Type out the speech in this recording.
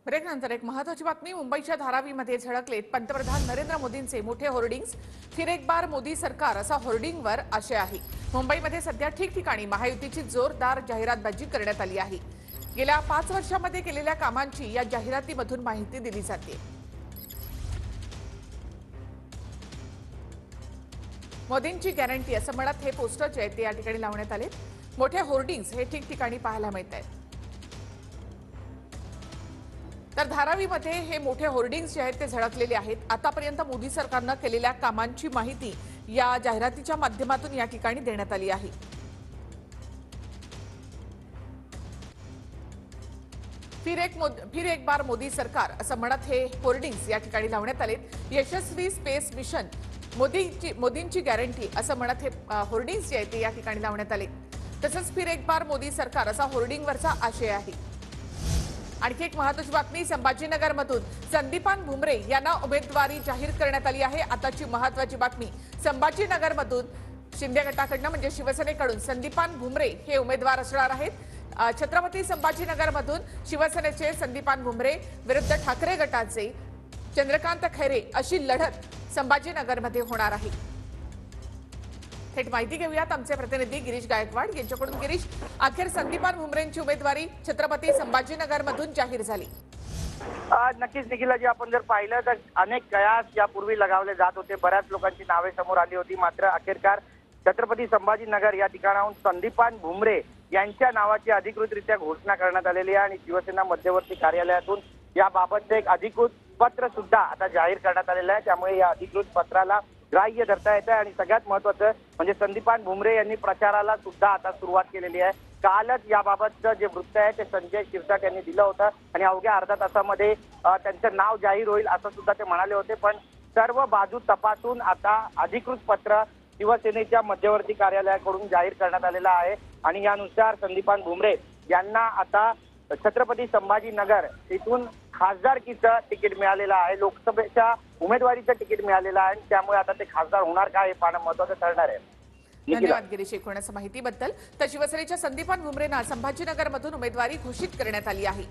ब्रेकनंतर एक महत्त्वाची बातमी मुंबईच्या धारावीमध्ये झळकलेत पंतप्रधान नरेंद्र मोदींचे मोठे होर्डिंग्स। फिर एक बार मोदी सरकार असा होर्डिंगवर आशय आहे। मुंबईमध्ये सध्या ठिकठिकाणी महायुतीची जोरदार जाहिरातबाजी करण्यात आली आहे। गेल्या 5 वर्षांमध्ये केलेल्या कामांची या जाहिरातीमधून माहिती दिली जाते। मोदींची गॅरंटी असं म्हणत हे पोस्टर जे ते या ठिकाणी लावण्यात आले। मोठे होर्डिंग्स हे ठिकठिकाणी पाहायला मिळत आहेत। तर धारावीमध्ये हे मोठे होर्डिंग्स जे आहेत ते झळकलेले आहेत। आतापर्यंत मोदी सरकारने केलेल्या कामांची माहिती या जाहिरातीच्या माध्यमातून या ठिकाणी देण्यात आली आहे। फिर एक बार मोदी सरकार असं म्हणत हे होर्डिंग्स या ठिकाणी लावण्यात आले। यशस्वी स्पेस मिशन मोदींची गॅरंटी असं म्हणत हे होर्डिंग्स जे आहेत ते या ठिकाणी लावण्यात आले। तसंच फिर एक बार मोदी सरकार असा होर्डिंगवरचा आशय आहे। आणखी एक महत्त्वाची बातमी संभाजीनगरमधून संदीपान भुमरे यांना उमेदवारी जाहीर करण्यात आली आहे। आताची महत्त्वाची बातमी संभाजीनगरमधून शिंदे गटाकडून म्हणजे शिवसेनेकडून संदीपान भुमरे हे उमेदवार असणार आहेत। छत्रपती संभाजीनगरमधून शिवसेनेचे संदीपान भुमरे विरुद्ध ठाकरे गटाचे चंद्रकांत खैरे अशी लढत संभाजीनगरमध्ये होणार आहे। थेट माहिती घेऊयात आमचे प्रतिनिधी गिरीश गायकवाड यांच्याकडून। गिरीश, अखेर संदीपान भुमरेंची उमेदवारी छत्रपती संभाजीनगरमधून जाहीर झाली। नक्कीच निखिला, जी आपण जर पाहिलं तर अनेक कयास यापूर्वी लगावले जात होते, बऱ्याच लोकांची नावे समोर आली होती, मात्र अखेरकार छत्रपती संभाजीनगर या ठिकाणाहून संदीपान भुमरे यांच्या नावाची अधिकृतरित्या घोषणा करण्यात आलेली आहे आणि शिवसेना मध्यवर्ती कार्यालयातून याबाबतचे एक अधिकृत पत्र सुद्धा आता जाहीर करण्यात आलेलं आहे। त्यामुळे या अधिकृत पत्राला ग्राह्य धरता येतं आणि सगळ्यात महत्त्वाचं म्हणजे संदीपान भुमरे यांनी प्रचाराला सुद्धा आता सुरुवात केलेली आहे। कालच याबाबतचं जे वृत्त आहे ते संजय शिरसाट यांनी दिलं होतं आणि अवघ्या अर्ध्या तासामध्ये त्यांचं नाव जाहीर होईल असं सुद्धा ते म्हणाले होते। पण सर्व बाजू तपासून आता अधिकृत पत्र शिवसेनेच्या मध्यवर्ती कार्यालयाकडून जाहीर करण्यात आलेलं आहे आणि यानुसार संदीपान भुमरे यांना आता छत्रपती संभाजीनगर इथून खासदारकीचं तिकीट मिळालेलं आहे, लोकसभेच्या उमेदवारीचं तिकीट मिळालेलं आहे। त्यामुळे आता ते खासदार होणार का हे पाहणं महत्त्वाचं ठरणार आहे। धन्यवाद गिरीश एकूणच माहितीबद्दल। तर शिवसेनेच्या संदीपान भुमरेंना संभाजीनगरमधून उमेदवारी घोषित करण्यात आली आहे।